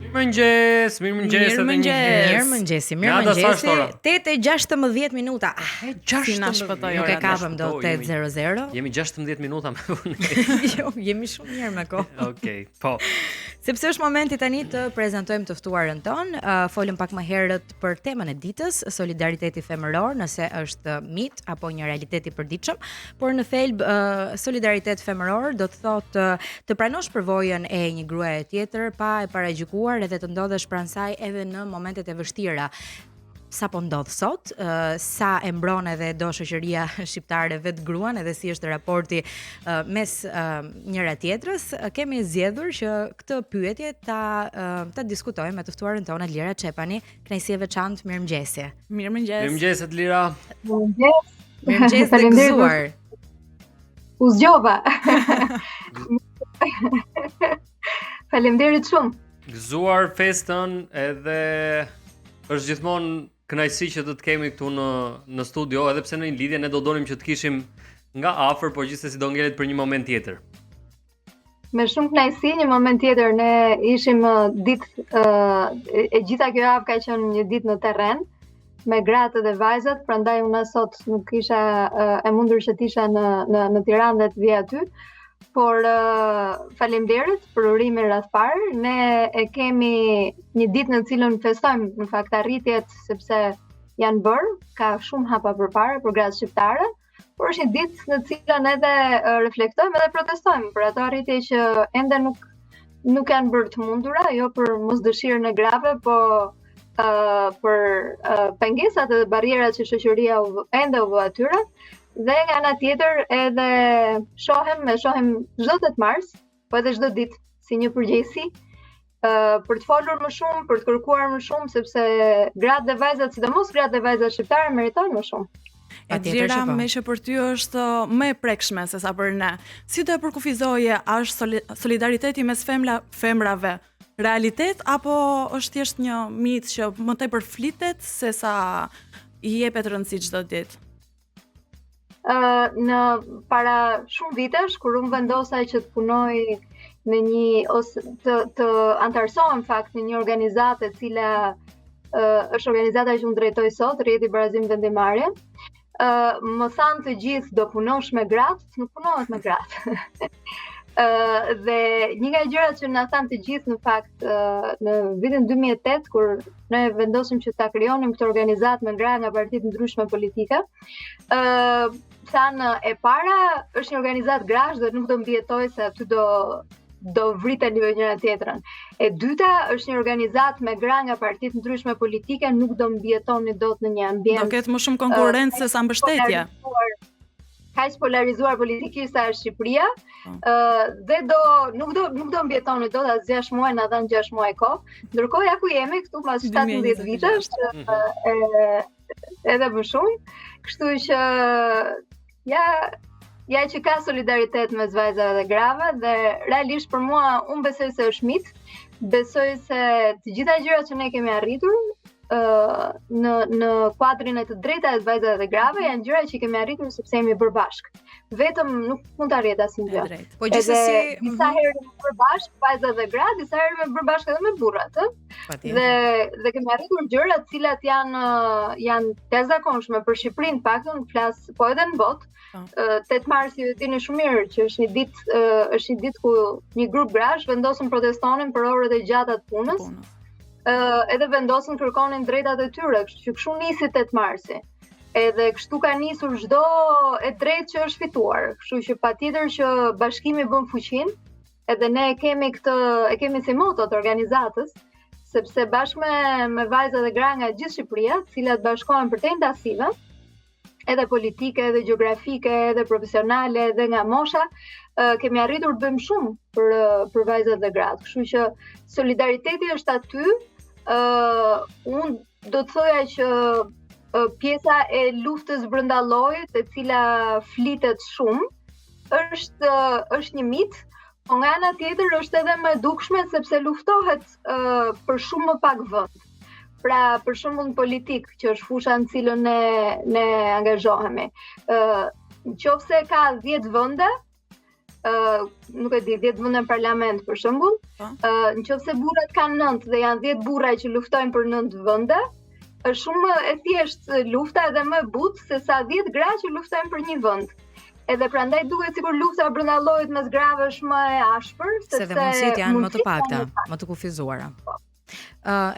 Mirëmëngjes edhe Mirëmëngjesi. 8:16 minuta. Si na shpëtoi ora. Nuk e kapëm dot 8:00. Jemi 16 minuta me unë. Jo, jemi shumë mirë me kohë. Okej, po. Sepse është momenti tani të prezantojmë të ftuarën tonë. Folëm pak më herët për temën e ditës, solidariteti femëror, nëse është mit apo një realitet i përditshëm, por në thelb solidaritet femëror do të thotë të pranosh përvojën e një gruaje tjetër pa e paragjykuar edhe të ndodhesh pranë saj edhe në momentet e vështira. Sa po ndodh sot, sa e mbron edhe do shoqëria shqiptare vetë gruan edhe si është raporti mes njëra tjetrës, kemi zgjedhur që këtë pyetje ta diskutojmë me të ftuarën tonë Lira Çepani, kënaqësi e veçantë, mirëmëngjes. Mirëmëngjes Lira. Mirëmëngjes të gëzuar. U zgjova. Faleminderit shumë. Gëzuar festën edhe është gjithmonë kënaqësi që të kemi këtu në studio, edhe pse në një lidhje ne do donim që të kishim nga afër, por gjithsesi do ngelet për një moment tjetër. Me shumë kënaqësi, një moment tjetër ne ishim ditë e gjitha kjo javë ka qenë një ditë në terren me gratë dhe vajzat, prandaj unë sot nuk isha e mundur që të isha në Tiranë dhe të vija aty. Por faleminderit për urimin rreth parë. Ne e kemi një ditë në cilën festojmë në fakt arritjet sepse janë bërë, ka shumë hapa përpara për gratë shqiptare, por është një ditë në cilën edhe reflektojmë edhe protestojmë për ato arritje që ende nuk janë bërë të mundura, jo për mosdëshirën e grave, po për pengesat dhe barrierat që shoqëria ende u vë atyre. Dhe nga ana tjetër edhe shohim çdo 8 mars, po edhe çdo ditë si një përgjegjësi për të folur më shumë, për të kërkuar më shumë, sepse gratë dhe vajzat, sidomos gratë dhe vajzat shqiptare meritojnë më shumë. Lira, me që për ty është më e prekshme se sa për ne. Si do e përkufizoje, është solidariteti mes femrave realitet apo është thjesht një mit që më tepër flitet se sa i jepet rëndësi çdo ditë? Në para shumë vitesh, kur unë vendosa që të punoj në një ose të antarësohem fakt në një organizatë e cila është organizata që unë drejtoj sot, Rrjeti Barazim Vendimarrje, më thanë të gjithë do punosh me gratë, nuk punohet me gratë. Dhe një nga gjërat që na thanë të gjithë në fakt në vitin 2008 kur ne vendosim që ta krijonim këtë organizatë me gra nga partitë ndryshme politike, thanë e para është një organizatë grash dhe nuk do mbijetoj se aty do vriteni me njëra tjetrën. E dyta është një organizatë me gra nga partitë ndryshme politike, nuk do mbijetoni dot në një ambient. Do ketë më shumë konkurrencë se sa mbështetje. Kaq polarizuar politikisht sa është Shqipëria, dhe nuk do mbjetoni dot as 6 muaj, na dhan 6 muaj kohë. Ndërkohë ja ku jemi këtu pas 17 vitesh, edhe më shumë. Kështu që ja që ka solidaritet mes vajzave dhe grave, dhe realisht për mua unë besoj se është mit. Besoj se të gjitha gjërat që ne kemi arritur në kuadrin e të drejtave të vajzave dhe grave janë gjëra që kemi arritur sepse jemi bërë bashkë. Vetëm nuk mund të arrijë asnjë gjë. Po gjithsesi disa herë jemi bërë bashkë vajzat dhe gratë, disa herë jemi bërë bashkë edhe me burrat, Dhe kemi arritur gjëra të cilat janë të jashtëzakonshme për Shqipërinë, paktën flas, po edhe në botë. 8 mars ju dini shumë mirë që është një ditë ku një grup grash vendosën protestonin për orët e gjata të punës. Edhe vendosën kërkonin drejtat e tyre, kështu që kështu nisi 8 marsi. Edhe kështu ka nisur çdo e drejtë që është fituar. Kështu që patjetër që bashkimi bën fuqinë, edhe ne e kemi si moto të organizatës, sepse bashkë me vajza dhe gra nga gjithë Shqipëria, të cilat bashkohen për të ndasive, edhe politike, edhe gjeografike, edhe profesionale, edhe nga mosha, kemi arritur të bëjmë shumë për vajzat dhe gratë. Kështu që solidariteti është aty. Unë do të thoja që pjesa e luftës brenda llojit, e cila flitet shumë, është një mit, po nga ana tjetër është edhe më e dukshme sepse luftohet për shumë më pak vend. Pra, për shembull në politik, që është fusha në cilën ne angazhohemi. Nëse ka 10 vende, nuk e di, 10 vende në parlament për shembull, nëse burrat kanë 9 dhe janë 10 burra që luftojnë për 9 vende, është shumë e thjeshtë lufta edhe më e butë se sa 10 gra që luftojnë për një vend. Edhe prandaj duket sikur lufta brenda llojit mes grave është më e ashpër, sepse dhe mundësitë janë më të pakta, më të kufizuara.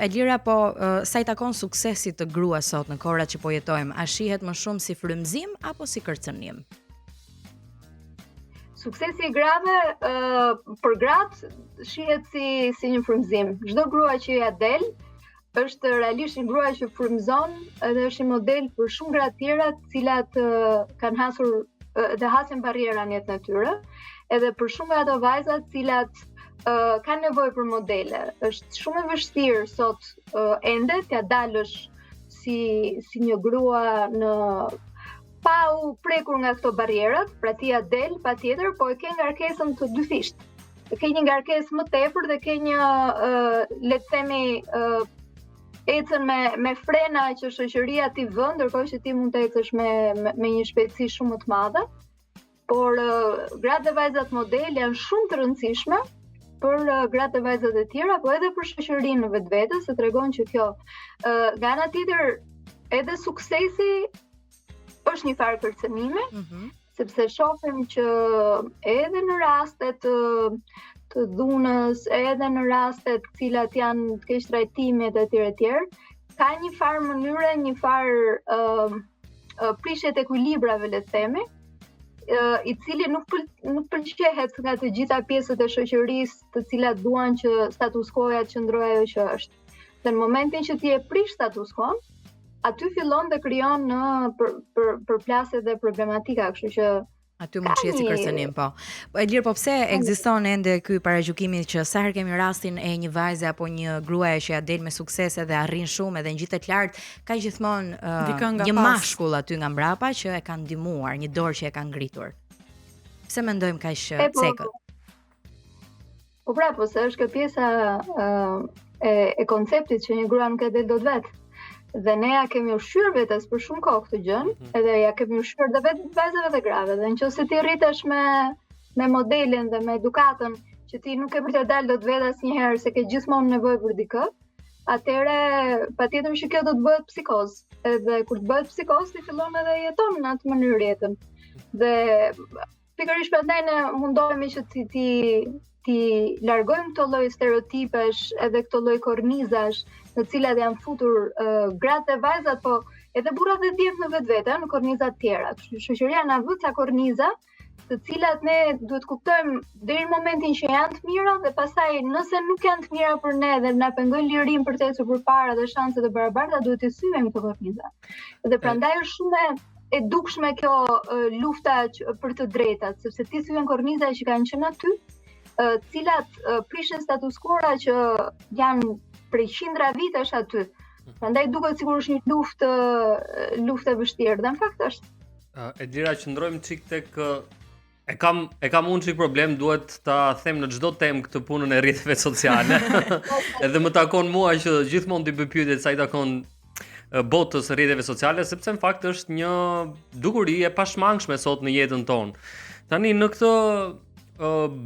Elira, po sa i takon suksesit të gruas sot në kohrat që po jetojmë, a shihet më shumë si frymëzim apo si kërcënim? Suksesi i grave për gratë shihet si një frymëzim. Çdo grua që ja del është realisht një grua që frymëzon dhe është një model për shumë gra të tjera, të cilat kanë hasur dhe hasin barriera në jetën e tyre, edhe për shumë nga ato vajza të cilat kanë nevojë për modele. Është shumë e vështirë sot ende t'ja dalësh si një grua në pa u prekur nga këto barrierat, pra ti ja del patjetër, po e ke ngarkesën të dyfisht. Ke një ngarkesë më tepër dhe ke një le të themi ecën me frena që shoqëria t'i vën, ndërkohë që ti mund të ecësh me një shpejtësi shumë më të madhe. Por gratë dhe vajzat model janë shumë të rëndësishme për gratë dhe vajzat e tjera, po edhe për shoqërinë në vetvete, se tregon që kjo nga ana tjetër edhe suksesi është një farë kërcënimi, sepse shohim që edhe në rastet të dhunës, edhe në rastet cilat janë të keq trajtime e tjerë, ka një farë mënyre, një farë prishje të ekuilibrave, le të themi, i cili nuk pëlqehet nga të gjitha pjesët e shoqërisë, të cilat duan që status quo-ja të qëndrojë ajo që është. Dhe në momentin që ti e prish status quo, aty fillon dhe krijon në përplasje dhe problematika, kështu që aty mund shihet si kërcënim, po. Elir, po pse ekziston ende ky paragjykimi që sa herë kemi rastin e një vajze apo një gruaje që ja del me sukses edhe arrin shumë edhe ngjitet lart, ka gjithmonë një mashkull aty nga mbrapa që e ka ndihmuar, një dorë që e ka ngritur. Pse mendojmë kaq cekët? Po pra, po se është kjo pjesa e konceptit që një grua nuk e del dot vetë. Dhe ne ja kemi ushqyer vetes për shumë kohë këtë gjën, edhe ja kemi ushqyer edhe vetë vajzave dhe grave. Dhe nëse ti rritesh me modelin dhe me edukatën që ti nuk e për të dalë dot vetë asnjëherë se ke gjithmonë nevojë për dikë, atëherë patjetër që kjo do të bëhet psikoz. Edhe kur të bëhet psikoz, ti fillon edhe jeton në atë mënyrë jetën. Dhe pikërisht prandaj ne mundohemi që ti largojmë këto lloj stereotipesh edhe këto lloj kornizash në cilat janë futur gratë e vajzat, po edhe burrat dhe djemt në vetvete, në korniza të tjera. Shoqëria na vë ca korniza, të cilat ne duhet kuptojmë deri në momentin që janë të mira dhe pastaj nëse nuk janë të mira për ne dhe na pengojnë lirinë për të ecur përpara dhe shanset e barabarta, duhet të syejmë këto korniza. Dhe prandaj është shumë e dukshme kjo lufta për të drejtat, sepse ti syen korniza që kanë qenë aty, cilat prishin status quo-ra që janë prej qindra vitesh aty. Prandaj duket sikur është një luftë e vështirë, dhe në fakt është. Elira, qëndrojmë çik tek e kam unë çik problem, duhet ta them në çdo temë këtë punën e rrjeteve sociale. Edhe më takon mua që gjithmonë t'i bëj pyetjet sa i takon botës së rrjeteve sociale, sepse në fakt është një dukuri e pashmangshme sot në jetën tonë. Tani në këtë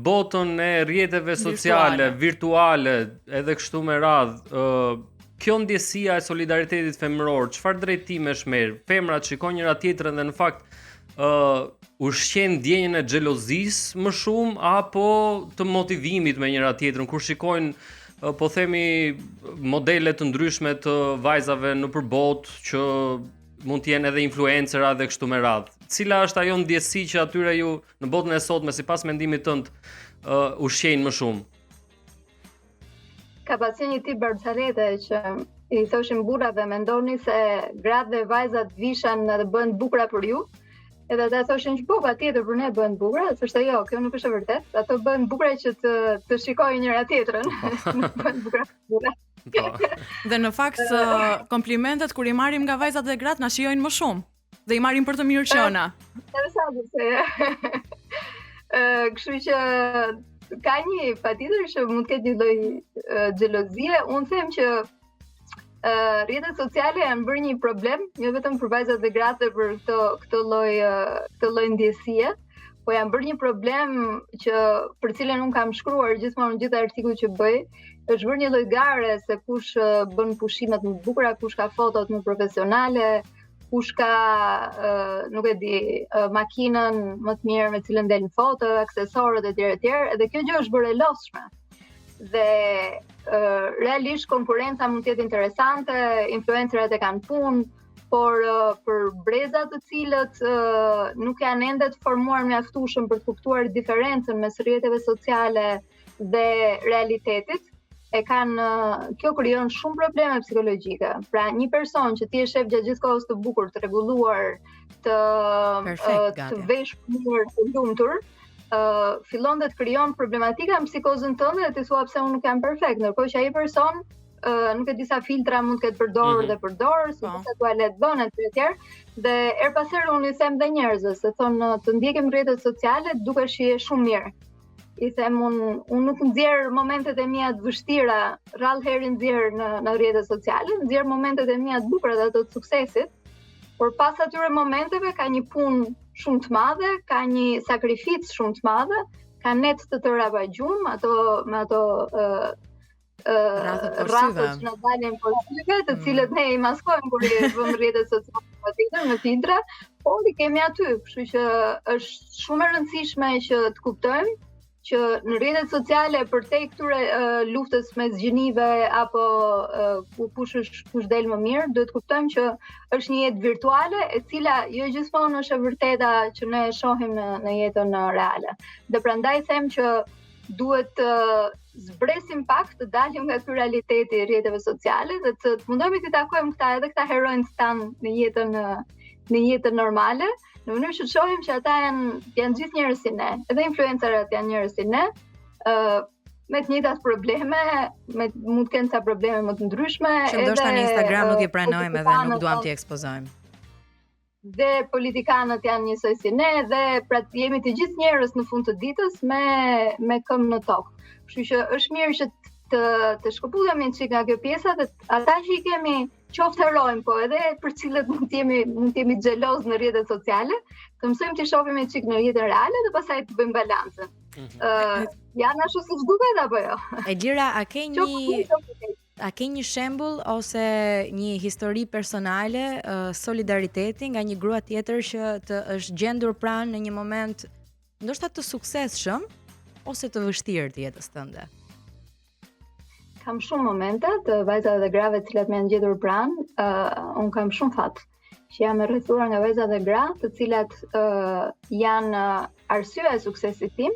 botën e rrjeteve sociale, virtuale, edhe kështu me radhë, kjo ndjesia e solidaritetit femëror, çfarë drejtimesh merr? Femrat shikojnë njëra tjetrën dhe në fakt ushqen ndjenjën e xhelozisë më shumë apo të motivimit me njëra tjetrën kur shikojnë po themi modele të ndryshme të vajzave nëpër botë që mund të jenë edhe influencera dhe kështu me radhë. Cila është ajo ndjesi që atyre ju në botën e sotme sipas mendimit tënd ushqejnë më shumë? Ka pasur një tip Barcelete që i thoshin burrave, mendoni se gratë dhe vajzat vishan dhe bëhen bukura për ju? Edhe ata thoshin që po, patjetër për ne bëhen bukura, thoshte jo, kjo nuk është e vërtetë. Ato bëhen bukura që të shikojnë njëra tjetrën, nuk bëhen bukura për burra. Dhe në fakt komplimentet kur i marrim nga vajzat dhe gratë na shijojnë më shumë dhe i marrim për të mirë qëna. Interesante se. Kështu që ka një patjetër që mund të ketë një lloj xhelozie. Unë them që rrjetet sociale janë bërë një problem, jo vetëm për vajzat dhe gratë për këtë lloj ndjesie, po jam bërë një problem që për cilën unë kam shkruar gjithmonë gjithë artikujt që bëj, është bërë një lloj gare se kush bën pushimet më të bukura, kush ka fotot më profesionale, kush ka, nuk e di, makinën më të mirë me cilën del në foto, aksesorët etj. Edhe kjo gjë është bërë e lodhshme. Dhe realisht konkurenca mund të jetë interesante, influencerat e kanë punë, por për brezat të cilët nuk janë ende të formuar mjaftueshëm për të kuptuar diferencën mes rrjeteve sociale dhe realitetit, kjo krijon shumë probleme psikologjike. Pra një person që ti e shef gjatë gjithë kohës të bukur, të rregulluar, të veshur, të lumtur, fillon dhe të krijon problematika në psikozën tënde dhe ti thua pse unë nuk jam perfekt, ndërkohë që ai person nuk e di sa filtra mund të ketë përdorur dhe përdor, si sa tualet bën etj. Dhe her pas here unë i them dhe njerëzve se thonë të ndjekim rrjetet sociale dukesh je shumë mirë. I them unë nuk nxjerr momentet e mia të vështira, rrallë herë nxjerr në rrjetet sociale, nxjerr momentet e mia të bukura dhe të suksesit, por pas atyre momenteve ka një punë shumë të madhe, ka një sakrificë shumë të madhe, ka net të tëra pa gjumë, me ato rrafët që në dalin pozitive, të cilët ne i maskojmë kur i vëmë rrjetet sociale me filtra, por i kemi aty, kështu që është shumë e rëndësishme që të kuptojmë që në rrjetet sociale përtej këtyre luftës mes gjinive apo kush del më mirë, duhet të kuptojmë që është një jetë virtuale e cila jo gjithmonë është e vërteta që ne e shohim në jetën reale. Dhe prandaj them që duhet të zbresim pak të dalim nga ky realiteti i rrjeteve sociale dhe të mundohemi të takojmë këta heronjt tan në jetën normale, në mënyrë që të shohim që ata janë gjithë njerëz si ne, edhe influencerët janë njerëz si ne, me të njëjtat probleme, mund të kenë ca probleme më të ndryshme, që ndoshta në Instagram nuk i pranojmë edhe nuk duam t'i ekspozojmë. Dhe politikanët janë njësoj si ne, dhe pra jemi të gjithë njerëz në fund të ditës me këmbë në tokë. Kështu që është mirë që të shkëputemi çik nga kjo pjesa dhe ata që i kemi qoftë herojnë, po edhe për cilët mund të jemi xheloz në rrjetet sociale, të mësojmë të shohim çik në jetën reale dhe pastaj të bëjmë balancën. Janë ashtu siç duket apo jo? Elira, a ke një shembull ose një histori personale solidariteti nga një grua tjetër që të është gjendur pranë në një moment ndoshta të suksesshëm ose të vështirë të jetës tënde? Kam shumë momente të vajzave dhe grave të cilat më janë gjetur pranë, unë kam shumë fat që jam e rrethuar nga vajza dhe gra të cilat janë arsyeja e suksesit tim.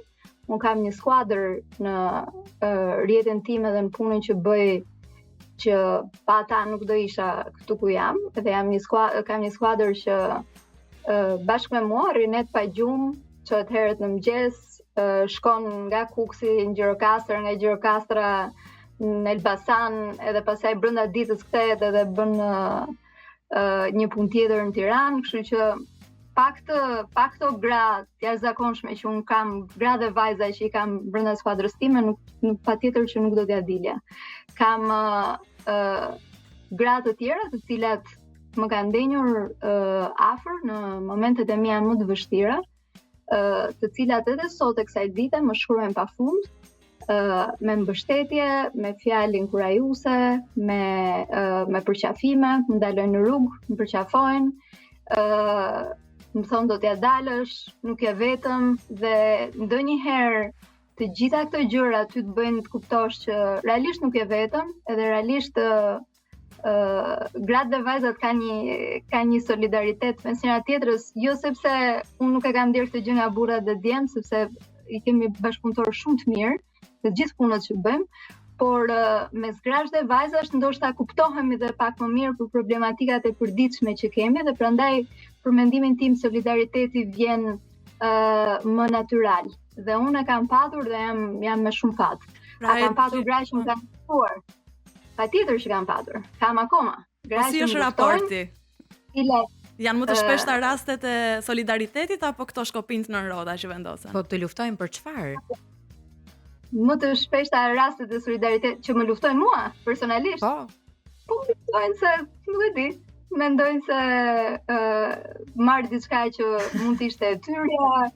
Unë kam një skuadër në rrjetin tim edhe në punën që bëj që pa ata nuk do isha këtu ku jam, edhe kam një skuadër që bashkë me mua rrinet pa gjumë, çohet herët në mëngjes, shkon nga Kuksi në Gjirokastër, nga Gjirokastra në Elbasan, edhe pastaj brenda ditës kthehet edhe bën një punë tjetër në Tiranë, kështu që pak këto gra të jashtëzakonshme që un kam, gra dhe vajza që i kam brenda skuadrës time, nuk patjetër që nuk do t'ja dilja. Kam gra të tjera të cilat më kanë ndenjur afër në momentet e mia më të vështira, të cilat edhe sot e kësaj dite më shkruajnë pafund, me mbështetje, me fjalë inkurajuese, me përqafime, më ndalojnë në rrugë, më përqafojnë, më thonë do t'ja dalësh, nuk je vetëm, dhe ndonjëherë të gjitha këto gjëra ty të bëjnë të kuptosh që realisht nuk je vetëm, edhe realisht gratë dhe vajzat ka një solidaritet mes njëra tjetrës, jo sepse unë nuk e kam ndjerë këtë gjë nga burrat dhe djemt, sepse i kemi bashkëpunëtorë shumë të mirë, të gjithë punët që bëjmë, por mes grash dhe vajzash ndoshta kuptohemi dhe pak më mirë për problematikat e përditshme që kemi dhe prandaj për mendimin tim solidariteti vjen më natyral. Dhe unë e kam patur dhe jam me shumë fat. A kam patur gra që më kanë kuptuar? Patjetër që kam patur. Kam akoma. Gra si është raporti? Janë më të shpeshta rastet e solidaritetit apo këto shkopinjt në rroda që vendosen? Po të luftojnë për çfarë? Më të shpeshta rastet e solidaritetit që më luftojnë mua personalisht. Po luftojnë se nuk e di. Mendojnë se marr diçka që mund të ishte e tyrja,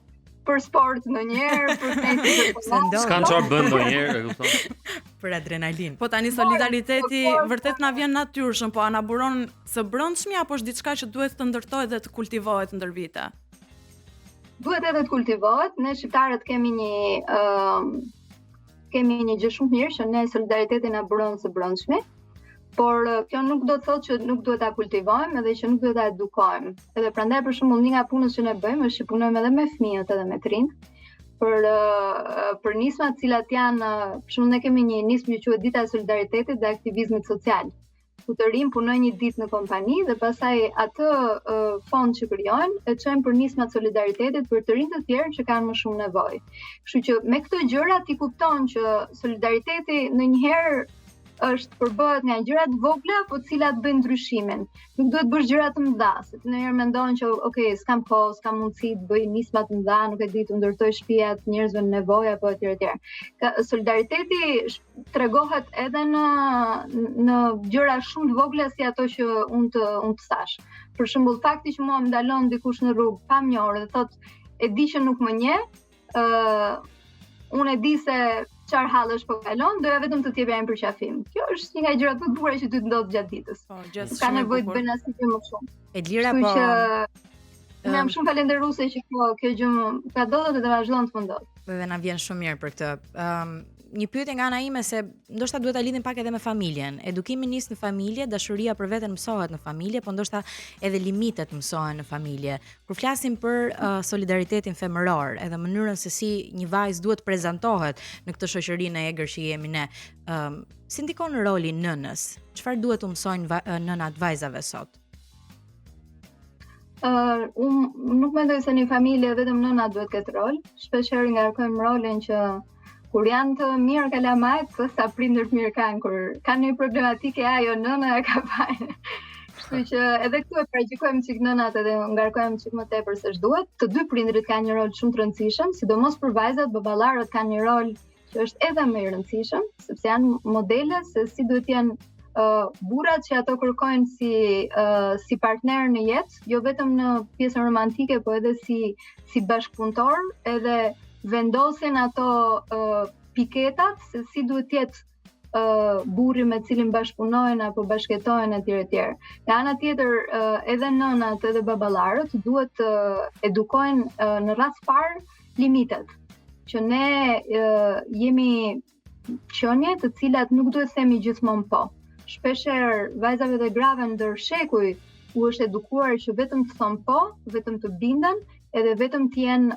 për sport ndonjëherë, për tenis. S'kan çfarë bën ndonjëherë, e kupton? Për adrenalin. Po tani solidariteti vërtet na vjen natyrshëm, po ana buron së brendshmi apo është diçka që duhet të ndërtohet dhe të kultivohet ndër vite? Duhet edhe të kultivohet. Ne shqiptarët kemi një gjë shumë mirë që ne solidariteti na buron së brendshmi. Por kjo nuk do të thotë që nuk duhet ta kultivojmë edhe që nuk duhet ta edukojmë. Edhe prandaj për shembull një nga punës që ne bëjmë është që punojmë edhe me fëmijët edhe me trinjt për nisma të cilat janë, për shembull ne kemi një nismë që quhet Dita e Solidaritetit dhe Aktivizmit Social. Ku të rinj punojnë një ditë në kompani dhe pastaj atë fond që krijojnë e çojnë për nismat e solidaritetit për të rinj të tjerë që kanë më shumë nevojë. Kështu që me këto gjëra ti kupton që solidariteti ndonjëherë është përbëhet nga gjëra të vogla, po të cilat bëjnë ndryshimin. Nuk duhet bësh gjëra të mëdha, se ndonjëherë mendon që okay, s'kam kohë, s'kam mundësi të bëj nisma të mëdha, nuk e di të ndërtoj shtëpia të njerëzve në nevojë apo etj etj. Solidariteti tregohet edhe në gjëra shumë të vogla si ato që unë të thash. Për shembull, fakti që mua më ndalon dikush në rrugë pa më njohur dhe thotë e di që nuk më njeh, unë e di se çfarë hallësh po kalon, doja vetëm të t'jepja një përqafim. Kjo është një nga gjërat më të bukura që ty të ndodh gjatë ditës. Ka nevojë të bëjnë asnjë më shumë. Edlira, po Unë jam shumë falenderuese që kjo gjë ka ndodhur dhe vazhdon të më ndodh. Dhe na vjen shumë mirë për këtë. Një pyetje nga ana ime se ndoshta duhet ta lidhim pak edhe me familjen. Edukimi nis në familje, dashuria për veten mësohet në familje, po ndoshta edhe limitet mësohen në familje. Kur flasim për solidaritetin femëror, edhe mënyrën se si një vajzë duhet prezantohet në këtë shoqërinë e egër që jemi ne, si ndikon roli nënës? Çfarë duhet u mësojnë nënat vajzave sot? Unë nuk mendoj se një familje vetëm nëna duhet ketë rol. Shpeshherë ngarkojmë rolin që kur janë të mirë kalamajt, sa prindërt mirë kanë, kur kanë një problematike ajo nëna e ka fajin. Kështu që edhe këtu e paraqikojmë çik nënat edhe ngarkojmë çik më tepër se ç'duhet. Të dy prindërit kanë një rol shumë të rëndësishëm, sidomos për vajzat, baballarët kanë një rol që është edhe më i rëndësishëm, sepse janë modele se si duhet jenë burrat që ato kërkojnë si partner në jetë, jo vetëm në pjesën romantike, po edhe si bashkëpunëtor, edhe vendosin ato piketat se si duhet jetë burri me cilin bashkëpunojnë apo bashkëtojnë etj etj. Nga ana tjetër, edhe nënat edhe baballarët duhet të edukojnë në rast parë limitet. Që ne jemi qenie të cilat nuk duhet të themi gjithmonë po. Shpeshherë vajzave dhe grave ndër shekuj u është edukuar që vetëm të thonë po, vetëm të binden, edhe vetëm të jenë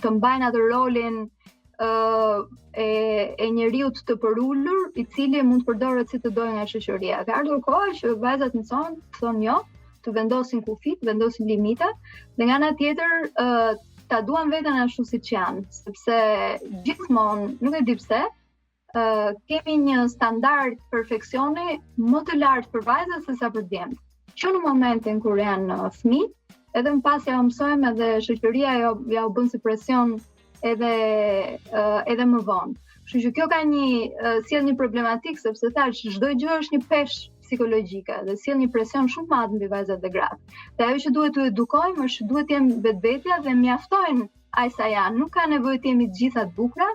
të mbajnë atë rolin e njeriut të përullur, i cili mund të përdoret si të dojë nga shoqëria. Ka ardhur koha që vajzat mëson të thonë jo, të vendosin kufi, të vendosin limita, dhe nga ana tjetër ta duan veten ashtu siç janë, sepse gjithmonë, nuk e di pse, kemi një standard perfeksioni më të lartë për vajzat se sa për djemt. Që në momentin kur janë fëmijë, edhe më pas ja mësojmë edhe shoqëria ja u bën si presion edhe më vonë. Kështu që kjo ka sjell një problematik sepse thash çdo gjë është një peshë psikologjike dhe sjell një presion shumë madh mbi vajzat dhe gratë. Dhe ajo që duhet të edukojmë është duhet të jemi vetvetja dhe mjaftojnë aq sa janë. Nuk ka nevojë të jemi të gjitha të bukura,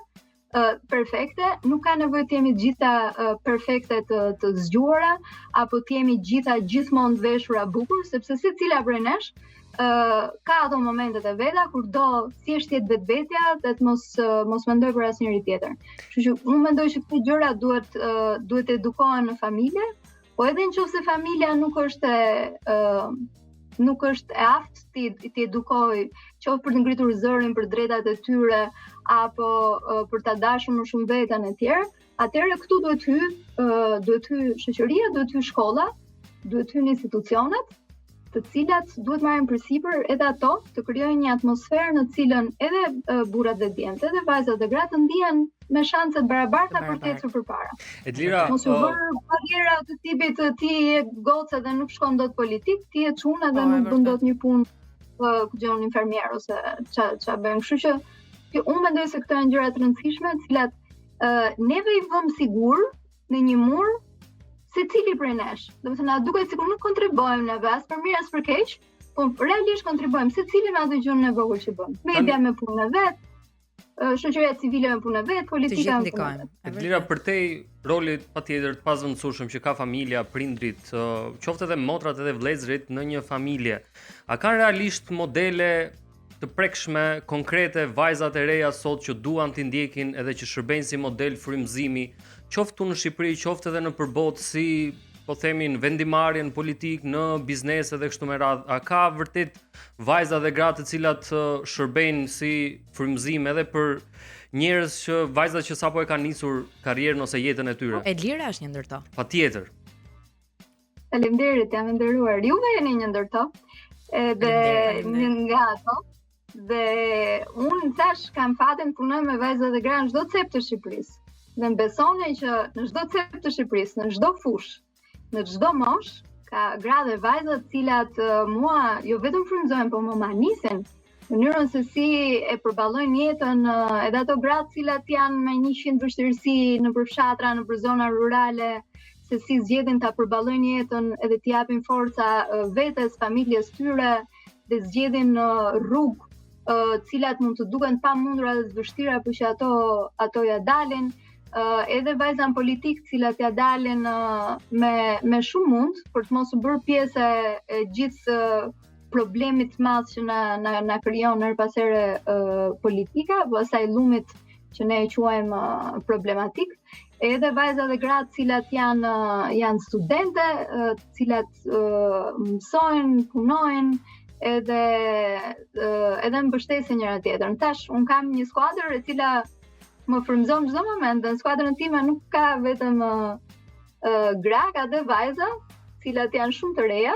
perfekte, nuk ka nevojë të jemi të gjitha perfekte të zgjuara apo të jemi gjithmonë të veshura bukur, sepse secila prej nesh ka ato momentet e veta kur do thjesht jetë vetvetja dhe të mos mendoj për asnjëri tjetër. Kështu që unë mendoj që këto gjëra duhet edukohen në familje, po edhe nëse familja nuk është e aftë të edukojë, qoftë për të ngritur zërin për drejtat e tyre apo për ta dashur më shumë veten e tjerë, atëherë këtu duhet hy shoqëria, duhet hy shkolla, duhet hyn institucionet, të cilat duhet marrin përsipër edhe ato të krijojnë një atmosferë në cilën edhe burrat dhe djemt, edhe vajzat dhe gratë ndihen me shanse të barabarta për të ecur përpara. Edlira, mos u bër barriera të tipit ti je gocë dhe nuk shkon dot politik, ti je çuna dhe nuk bën dot një punë ku gjon infermier ose ç'a bën. Kështu që unë mendoj se këto janë gjëra të rëndësishme, të cilat neve i vëmë sigur në një mur secili prej nesh. Domethënë na duket sikur nuk kontribuojmë neve as për mirë as për keq, po realisht kontribuojmë secili me atë gjën e vogël që bën. Media me punën e vet, shoqëria civile me punën e vet, politika me punën e vet. Lira, për te roli patjetër të pazëvendësueshëm që ka familja, prindrit, qoftë edhe motrat edhe vëllezërit në një familje. A kanë realisht modele të prekshme, konkrete, vajzat e reja sot që duan t'i ndjekin edhe që shërbejnë si model frymëzimi, qoftë në Shqipëri, qoftë edhe në përballë, si po themi në vendimarrjen politik, në biznes edhe kështu me radhë. A ka vërtet vajza dhe gra të cilat shërbejnë si frymëzim edhe për njerëz që vajzat që sapo e kanë nisur karrierën ose jetën e tyre? Edlira është një ndër to. Patjetër. Faleminderit, jam e nderuar. Juve jeni një ndër to. Edhe një nga ato. Dhe unë tash kam fatin punoj me vajza dhe gra në çdo cep të Shqipërisë. Dhe më besoni që në çdo cep të Shqipërisë, në çdo fushë, në çdo moshë, ka gra dhe vajza të cilat mua jo vetëm frymëzojnë, po më manisin mënyrën se si e përballojnë jetën, edhe ato gra të cilat janë me 100 vështirësi në fshatra, në zona rurale, se si zgjedhin ta përballojnë jetën edhe t'i japin forca vetes, familjes tyre, dhe zgjedhin rrugë cilat mund të duken pa mundura dhe të vështira, por që ato ja dalin. Edhe vajza në politikë cilat ja dalin me shumë mund për të mos u bërë pjesë e gjithë problemit të madh që na krijon her pas here politika, apo asaj llumit që ne e quajmë problematik. Edhe vajza dhe gratë cilat janë studente, cilat mësojnë, punojnë, edhe mbështesin njëra tjetrën. Tash un kam një skuadër e cila më frymëzon çdo moment, dhe në skuadrën time nuk ka vetëm gra, ka dhe vajza, cilat janë shumë të reja,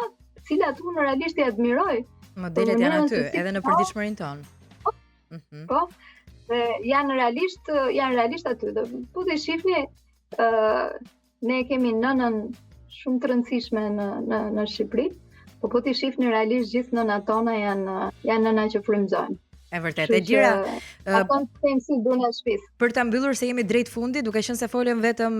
cilat unë realisht i admiroj. Modelet janë aty, edhe në përditshmërinë tonë. Po, dhe janë realisht aty. Dhe po të shihni, ne kemi nënën shumë të rëndësishme në Shqipëri, po të shihni realisht gjithë nënat tona janë nëna që frymëzojnë. E vërtet, e Dira, për ta mbyllur se jemi drejt fundit, duke qenë se folëm vetëm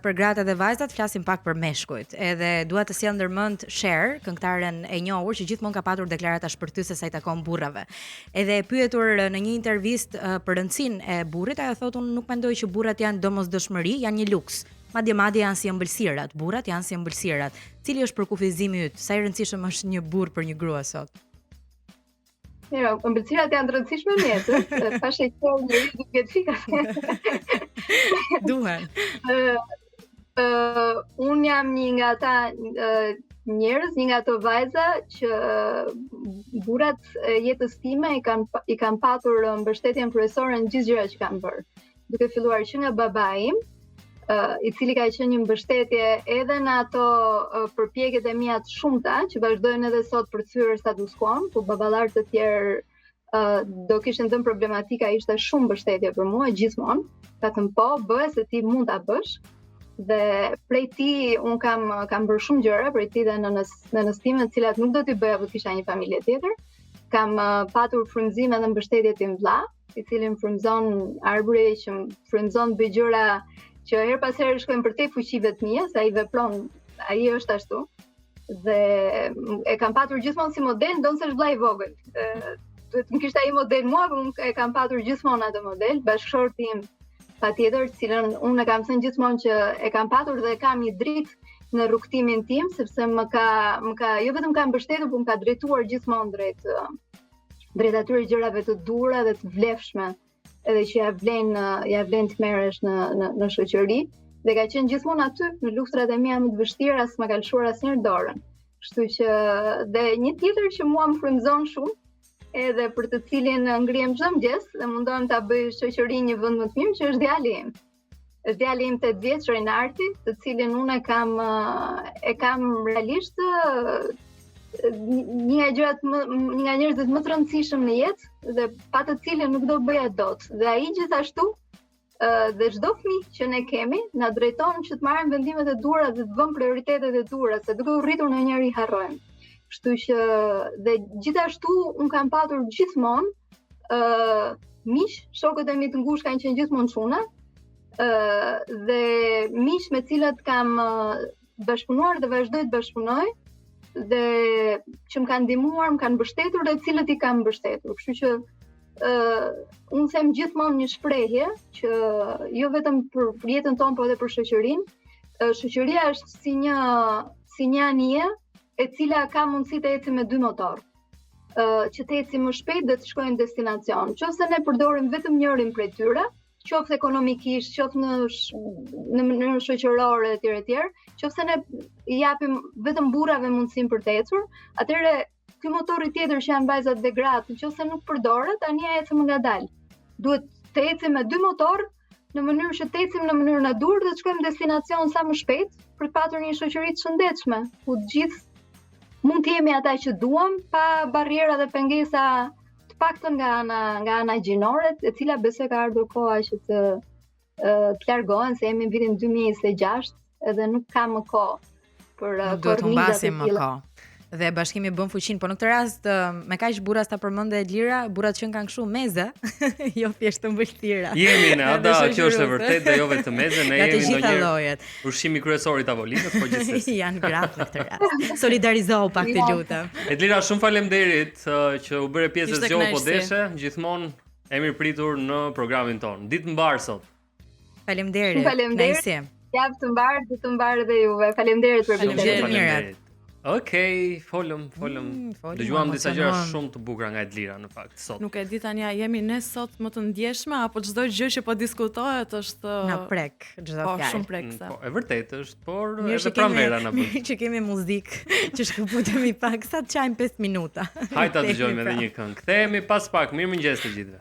për gratë dhe vajzat, flasim pak për meshkujt. Edhe dua të sjell ndërmend Cher, këngëtaren e njohur që gjithmonë ka patur deklarata shpërthyese sa i takon burrave. Edhe e pyetur në një intervistë për rëndësinë e burrit, ajo thotë unë nuk mendoj që burrat janë domosdoshmëri, janë një luks. Madje janë si ëmbëlsirat, burrat janë si ëmbëlsirat. Cili është përkufizimi yt? Sa i rëndësishëm është një burr për një grua sot? Mira, ëmbëlsirat janë të rëndësishme në jetë. Pashë që njëri duhet fika. Duhen. Unë jam një nga ata njerëz, një nga ato vajza që burrat e jetës time i kanë patur mbështetjen kryesore në gjithë gjërat që kanë bërë. Duke filluar që nga babai im, i cili ka qenë një mbështetje edhe në ato përpjekjet e mia të shumta që vazhdojnë edhe sot për të thyer status quo, ku baballar të tjerë do kishin dhënë problematika, ishte shumë mbështetje për mua gjithmonë. Ka thënë po, bëj se ti mund ta bësh. Dhe prej ti un kam bërë shumë gjëra, prej ti dhe nënës time, të cilat nuk do t'i bëja po kisha një familje tjetër. Kam patur frymëzim edhe mbështetje tim vëlla, i cili më frymëzon arbëri, që më frymëzon bëj gjëra që her pas here shkojnë për te fuqive të mia, sa i vepron, ai është ashtu. Dhe e kam patur gjithmonë si model, ndonse është vëlla i vogël. Duhet më kishte ai model mua, por unë e kam patur gjithmonë atë model, bashkëshorti im patjetër, cilën unë e kam thënë gjithmonë që e kam patur dhe kam një dritë në rrugtimin tim, sepse më ka jo vetëm ka mbështetur, por më ka drejtuar gjithmonë drejt atyre gjërave të dura dhe të vlefshme, edhe që ja vlen të merresh në shoqëri, dhe ka qenë gjithmonë aty në luftrat e mia më të vështira, s'ma ka lëshuar asnjëherë dorën. Kështu që dhe një tjetër që mua më frymëzon shumë, edhe për të cilin ngrihem çdo mëngjes dhe mundohem ta bëj shoqëri një vend më të mirë, që është djali im. Është djali im 8 vjeç, Renarti, të cilin unë e kam realisht një nga njerëzit më të rëndësishëm në jetë dhe pa të cilin nuk do bëja dot. Dhe ai gjithashtu dhe çdo fëmijë që ne kemi na drejton që të marrim vendimet e duhura dhe të vëmë prioritetet e duhura, se duke u rritur ndonjëherë i harrojmë. Kështu që dhe gjithashtu un kam patur gjithmonë miq, shokët e mi të ngushtë kanë qenë gjithmonë çuna, dhe miq me cilët kam bashkëpunuar dhe vazhdoj të bashkëpunoj. dhe që më kanë ndihmuar, më kanë mbështetur dhe cilët i kam mbështetur. Kështu që unë them gjithmonë një shprehje që jo vetëm për jetën tonë, por edhe për shoqërinë. Shoqëria është si një anije e cila ka mundësi të ecë me 2 motor. Që të ecë më shpejt dhe të shkojnë në destinacion. Nëse ne përdorim vetëm njërin prej tyre, qoftë ekonomikisht, qoftë në mënyrë shoqërore etj, qoftë ne I japim vetëm burrave mundësinë për të ecur, atëherë ky motori tjetër që janë vajzat dhe gratë, nëse nuk përdoret, anija ecë më ngadalë. Duhet të ecim me 2 motor, në mënyrë që të ecim në mënyrën e dur dhe të shkojmë në destinacion sa më shpejt për të patur një shoqëri të shëndetshme, ku të gjithë mund të jemi ata që duam pa barriera dhe pengesa të paktën nga ana gjinore, e cila besoj ka ardhur koha që të largohen, se jemi në vitin 2026 edhe nuk ka më kohë për duhet të humbasim më kohë. Dhe bashkimi bën fuqinë, po në këtë rast me kaq burra sta përmendë Elira, burrat që kanë kështu meze, jo thjesht ëmbëlsira. Jemi ne, kjo është e vërtetë, dhe jo vetëm meze, ne jemi ndonjëherë ushqimi kryesor I tavolinës, po gjithsesi. Janë gratë në këtë rast. Solidarizohu pak të lutem. Elira, shumë faleminderit që u bëre pjesë e zgjohë po deshe, gjithmonë e mirë pritur në programin tonë. Ditë mbar sot. Faleminderit. Faleminderit. Javë të mbar, ditë të mbar edhe juve. Faleminderit për bisedën. Okej, folëm. Dëgjuam disa gjëra shumë të bukura nga Elira në fakt sot. Nuk e di tani, jemi ne sot më të ndjeshme apo çdo gjë që po diskutohet është na prek çdo fjalë. Po, shumë prekse. Po, e vërtetë është, por edhe pranvera na bën. Mirë që kemi muzikë, që shkëputemi pak sa të çajm 5 minuta. Hajde ta dëgjojmë edhe një këngë. Kthehemi pas pak. Mirëmëngjes të gjithëve.